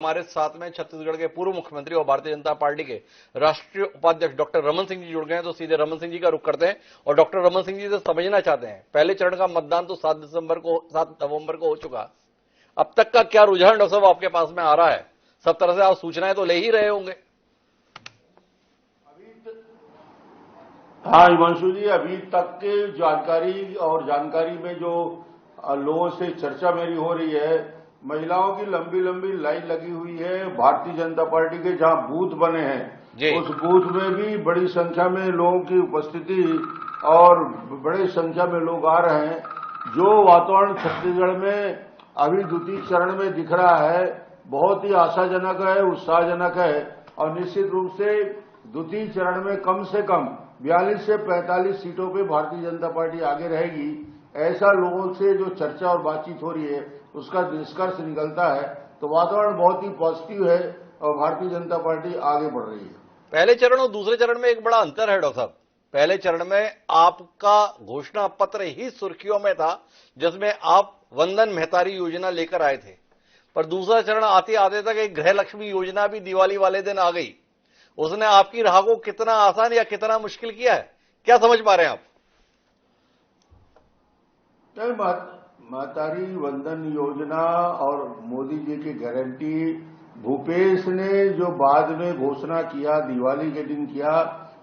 हमारे साथ में छत्तीसगढ़ के पूर्व मुख्यमंत्री और भारतीय जनता पार्टी के राष्ट्रीय उपाध्यक्ष डॉक्टर रमन सिंह जी जुड़ गए हैं। तो सीधे रमन सिंह जी का रुख करते हैं और डॉक्टर रमन सिंह जी से समझना चाहते हैं, पहले चरण का मतदान तो 7 नवंबर को हो चुका, अब तक का क्या रुझान डॉक्टर साहब आपके पास में आ रहा है? सब तरह से आप सूचनाएं तो ले ही रहे होंगे। हाँ हिमांशु जी, अभी तक के जानकारी में जो लोगों से चर्चा मेरी हो रही है, महिलाओं की लंबी लंबी लाइन लगी हुई है। भारतीय जनता पार्टी के जहां बूथ बने हैं उस बूथ में भी बड़ी संख्या में लोगों की उपस्थिति और बड़ी संख्या में लोग आ रहे हैं। जो वातावरण छत्तीसगढ़ में अभी द्वितीय चरण में दिख रहा है बहुत ही आशाजनक है, उत्साहजनक है और निश्चित रूप से द्वितीय चरण में कम से कम 42 से 45 सीटों पे भारतीय जनता पार्टी आगे रहेगी। ऐसा लोगों से जो चर्चा और बातचीत हो रही है उसका निष्कर्ष निकलता है। तो वातावरण बहुत ही पॉजिटिव है और भारतीय जनता पार्टी आगे बढ़ रही है। पहले चरण और दूसरे चरण में एक बड़ा अंतर है डॉक्टर साहब। पहले चरण में आपका घोषणा पत्र ही सुर्खियों में था जिसमें आप वंदन महतारी योजना लेकर आए थे, पर दूसरा चरण आते आते तक एक गृह लक्ष्मी योजना भी दिवाली वाले दिन आ गई। उसने आपकी राह को कितना आसान या कितना मुश्किल किया है, क्या समझ पा रहे हैं आप? महतारी वंदन योजना और मोदी जी की गारंटी भूपेश ने जो बाद में घोषणा किया, दिवाली के दिन किया,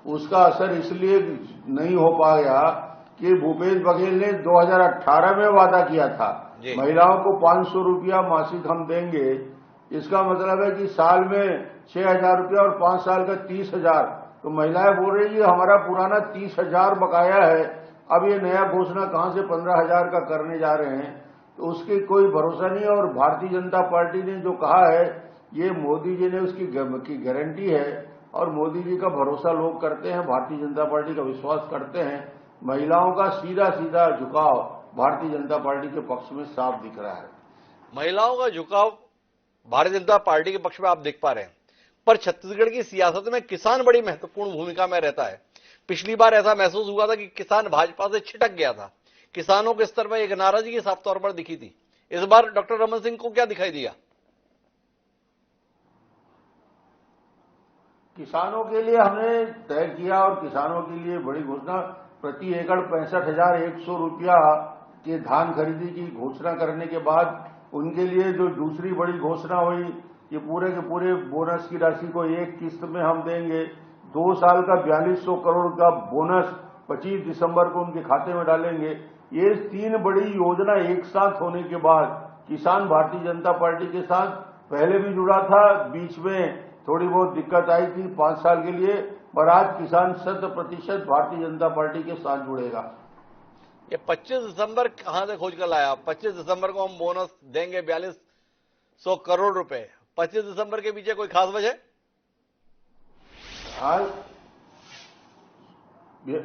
उसका असर इसलिए नहीं हो पाया कि भूपेश बघेल ने 2018 में वादा किया था महिलाओं को 500 रुपया मासिक हम देंगे। इसका मतलब है कि साल में 6,000 रुपया और 5 साल का 30,000। तो महिलाएं बोल रही है हमारा पुराना 30,000 बकाया है, अब ये नया घोषणा कहां से 15,000 का करने जा रहे हैं। तो उसकी कोई भरोसा नहीं। और भारतीय जनता पार्टी ने जो कहा है ये मोदी जी ने उसकी गारंटी है और मोदी जी का भरोसा लोग करते हैं, भारतीय जनता पार्टी का विश्वास करते हैं। महिलाओं का सीधा सीधा झुकाव भारतीय जनता पार्टी के पक्ष में साफ दिख रहा है। महिलाओं का झुकाव भारतीय जनता पार्टी के पक्ष में आप देख पा रहे हैं, पर छत्तीसगढ़ की सियासत में किसान बड़ी महत्वपूर्ण भूमिका में रहता है। पिछली बार ऐसा महसूस हुआ था कि किसान भाजपा से छिटक गया था, किसानों के स्तर पर एक नाराजगी साफ तौर पर दिखी थी। इस बार डॉक्टर रमन सिंह को क्या दिखाई दिया? किसानों के लिए हमने तय किया और किसानों के लिए बड़ी घोषणा, प्रति एकड़ 65,100 रुपया के धान खरीदी की घोषणा करने के बाद उनके लिए जो दूसरी बड़ी घोषणा हुई कि पूरे के पूरे बोनस की राशि को एक किस्त में हम देंगे। 2 साल का 4200 करोड़ का बोनस 25 दिसंबर को उनके खाते में डालेंगे। ये 3 बड़ी योजना एक साथ होने के बाद किसान भारतीय जनता पार्टी के साथ पहले भी जुड़ा था, बीच में थोड़ी बहुत दिक्कत आई थी 5 साल के लिए, पर आज किसान 100% भारतीय जनता पार्टी के साथ जुड़ेगा। ये 25 दिसंबर कहां से खोज कर लाया? 25 दिसंबर को हम बोनस देंगे 4200 करोड़ रुपए। 25 दिसंबर के पीछे कोई खास वजह? आज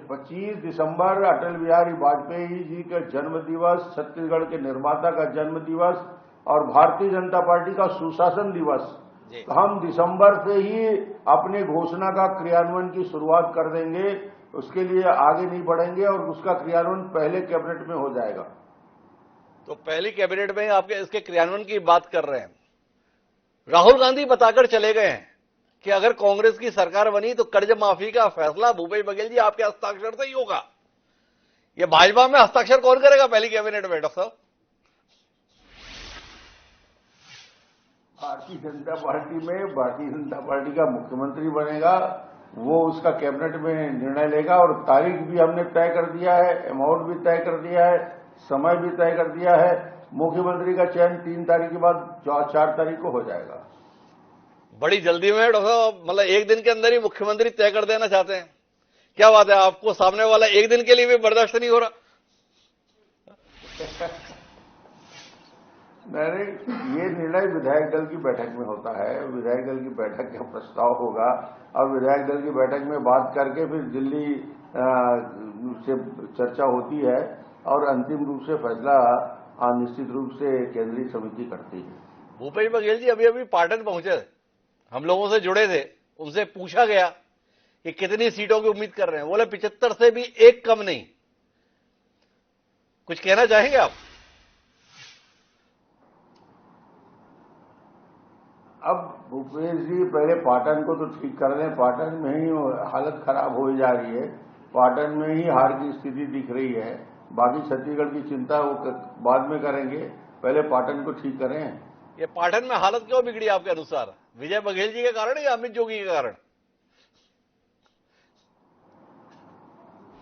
25 दिसंबर अटल बिहारी वाजपेयी जी का जन्म दिवस, छत्तीसगढ़ के निर्माता का जन्म दिवस और भारतीय जनता पार्टी का सुशासन दिवस। तो हम दिसंबर से ही अपनी घोषणा का क्रियान्वयन की शुरुआत कर देंगे, उसके लिए आगे नहीं बढ़ेंगे और उसका क्रियान्वयन पहले कैबिनेट में हो जाएगा। तो पहली कैबिनेट में आपके इसके क्रियान्वयन की बात कर रहे हैं। राहुल गांधी बताकर चले गए हैं कि अगर कांग्रेस की सरकार बनी तो कर्ज माफी का फैसला भूपेश बघेल जी आपके हस्ताक्षर से ही होगा। ये भाजपा में हस्ताक्षर कौन करेगा पहली कैबिनेट में डॉक्टर साहब? भारतीय जनता पार्टी में भारतीय जनता पार्टी का मुख्यमंत्री बनेगा, वो उसका कैबिनेट में निर्णय लेगा और तारीख भी हमने तय कर दिया है, अमाउंट भी तय कर दिया है, समय भी तय कर दिया है। मुख्यमंत्री का चयन 3 तारीख के बाद 4 तारीख को हो जाएगा। बड़ी जल्दी में डॉक्टर साहब, मतलब एक दिन के अंदर ही मुख्यमंत्री तय कर देना चाहते हैं? क्या बात है, आपको सामने वाला एक दिन के लिए भी बर्दाश्त नहीं हो रहा? नहीं, ये निर्णय विधायक दल की बैठक में होता है। विधायक दल की बैठक का प्रस्ताव होगा और विधायक दल की बैठक में बात करके फिर दिल्ली से चर्चा होती है और अंतिम रूप से फैसला निश्चित रूप से केंद्रीय समिति करती है। भूपेश बघेल जी अभी अभी पाटन पहुंचे, हम लोगों से जुड़े थे, उनसे पूछा गया कि कितनी सीटों की उम्मीद कर रहे हैं, बोले 75 से भी एक कम नहीं। कुछ कहना चाहेंगे आप? अब भूपेश जी पहले पाटन को तो ठीक कर रहे हैं, पाटन में ही हालत खराब हो जा रही है, पाटन में ही हार की स्थिति दिख रही है। बाकी छत्तीसगढ़ की चिंता वो बाद में करेंगे, पहले पाटन को ठीक करें। ये पाटन में हालत क्यों बिगड़ी आपके अनुसार? विजय बघेल जी के कारण या अमित जोगी के कारण?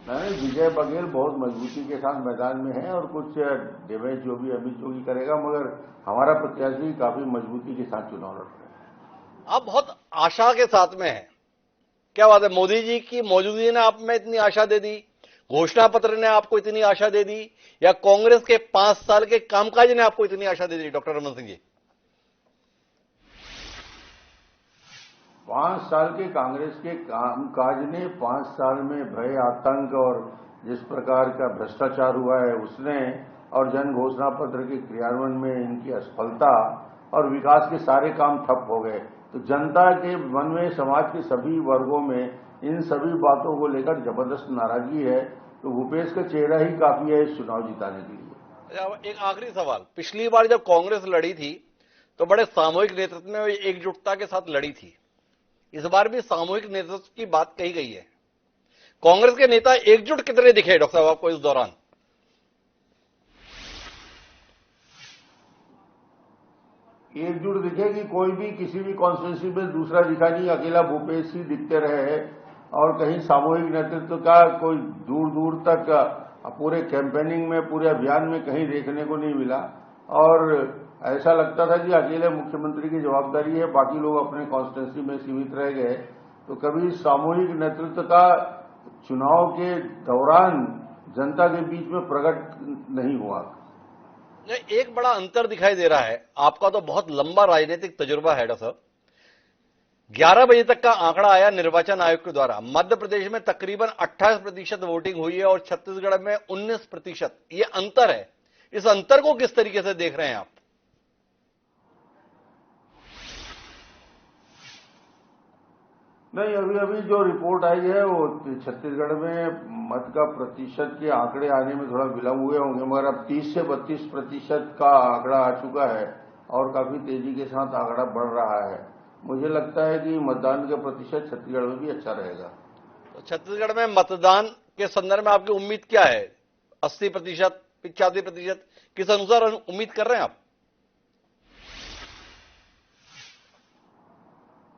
नहीं, विजय बघेल बहुत मजबूती के साथ मैदान में है और कुछ डैमेज जो भी अमित जोगी करेगा, मगर हमारा प्रत्याशी काफी मजबूती के साथ चुनाव लड़ रहे हैं। आप बहुत आशा के साथ में हैं, क्या बात है? मोदी जी की मौजूदगी ने आप में इतनी आशा दे दी, घोषणा पत्र ने आपको इतनी आशा दे दी, या कांग्रेस के 5 साल के कामकाज ने आपको इतनी आशा दे दी डॉक्टर रमन सिंह जी? 5 साल के कांग्रेस के कामकाज ने 5 साल में भय, आतंक और जिस प्रकार का भ्रष्टाचार हुआ है उसने, और जन घोषणा पत्र के क्रियान्वयन में इनकी असफलता और विकास के सारे काम ठप हो गए। तो जनता के मन में, समाज के सभी वर्गों में इन सभी बातों को लेकर जबरदस्त नाराजगी है। तो भूपेश का चेहरा ही काफी है इस चुनाव जिताने के लिए। एक आखिरी सवाल, पिछली बार जब कांग्रेस लड़ी थी तो बड़े सामूहिक नेतृत्व में एकजुटता के साथ लड़ी थी, इस बार भी सामूहिक नेतृत्व की बात कही गई है। कांग्रेस के नेता एकजुट कितने दिखे डॉक्टर साहब आपको इस दौरान? एकजुट दिखे कि कोई भी किसी भी कॉन्स्टिट्यूंसी में दूसरा दिखा नहीं, अकेला भूपेश ही दिखते रहे हैं और कहीं सामूहिक नेतृत्व का कोई दूर दूर तक पूरे कैंपेनिंग में, पूरे अभियान में कहीं देखने को नहीं मिला। और ऐसा लगता था कि अकेले मुख्यमंत्री की जवाबदारी है, बाकी लोग अपने कॉन्स्टिट्यूंसी में सीमित रह गए। तो कभी सामूहिक नेतृत्व का चुनाव के दौरान जनता के बीच में प्रकट नहीं हुआ। एक बड़ा अंतर दिखाई दे रहा है, आपका तो बहुत लंबा राजनीतिक तजुर्बा है डॉक्टर साहब। 11 बजे तक का आंकड़ा आया निर्वाचन आयोग के द्वारा, मध्य प्रदेश में तकरीबन 28% वोटिंग हुई है और छत्तीसगढ़ में 19%। ये अंतर है, इस अंतर को किस तरीके से देख रहे हैं आप? नहीं, अभी जो रिपोर्ट आई है वो छत्तीसगढ़ में मत का प्रतिशत के आंकड़े आने में थोड़ा विलंब हुए होंगे, मगर अब 30 से 32% का आंकड़ा आ चुका है और काफी तेजी के साथ आंकड़ा बढ़ रहा है। मुझे लगता है कि मतदान का प्रतिशत छत्तीसगढ़ में भी अच्छा रहेगा। तो छत्तीसगढ़ में मतदान के संदर्भ में आपकी उम्मीद क्या है? 80%, 85%, किस अनुसार उम्मीद कर रहे हैं आप?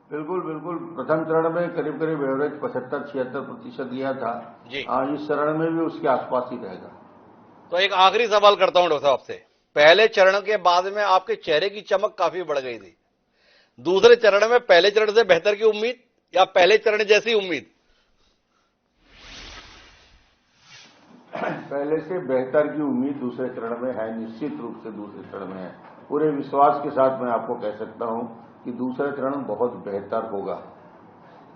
बिल्कुल, प्रथम चरण में करीब एवरेज 75-76% दिया था जी। इस चरण में भी उसके आसपास ही रहेगा। तो एक आखिरी सवाल करता हूं डॉक्टर साहब आपसे, पहले चरण के बाद में आपके चेहरे की चमक काफी बढ़ गई थी, दूसरे चरण में पहले चरण से बेहतर की उम्मीद या पहले चरण जैसी उम्मीद? पहले से बेहतर की उम्मीद दूसरे चरण में है, निश्चित रूप से दूसरे चरण में है। पूरे विश्वास के साथ मैं आपको कह सकता हूं कि दूसरा चरण बहुत बेहतर होगा।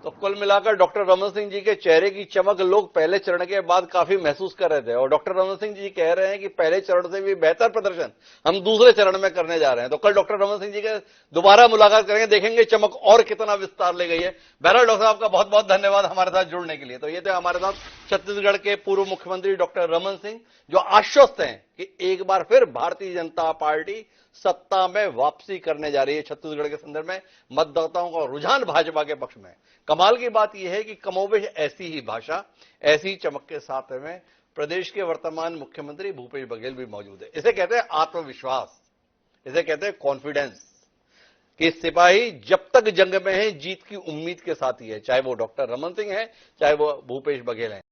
तो कुल मिलाकर डॉक्टर रमन सिंह जी के चेहरे की चमक लोग पहले चरण के बाद काफी महसूस कर रहे थे, और डॉक्टर रमन सिंह जी कह रहे हैं कि पहले चरण से भी बेहतर प्रदर्शन हम दूसरे चरण में करने जा रहे हैं। तो कल डॉक्टर रमन सिंह जी के दोबारा मुलाकात करेंगे, देखेंगे चमक और कितना विस्तार ले गई है। बहरहाल डॉक्टर साहब का बहुत बहुत धन्यवाद हमारे साथ जुड़ने के लिए। तो ये थे हमारे साथ छत्तीसगढ़ के पूर्व मुख्यमंत्री डॉक्टर रमन सिंह, जो आश्वस्त हैं कि एक बार फिर भारतीय जनता पार्टी सत्ता में वापसी करने जा रही है। छत्तीसगढ़ के संदर्भ में मतदाताओं का रुझान भाजपा के पक्ष में। कमाल की बात यह है कि कमोबेश ऐसी ही भाषा, ऐसी ही चमक के साथ में प्रदेश के वर्तमान मुख्यमंत्री भूपेश बघेल भी मौजूद है। इसे कहते हैं आत्मविश्वास, इसे कहते हैं कॉन्फिडेंस, कि सिपाही जब तक जंग में है जीत की उम्मीद के साथ ही है, चाहे वो डॉक्टर रमन सिंह है, चाहे वो भूपेश बघेल है।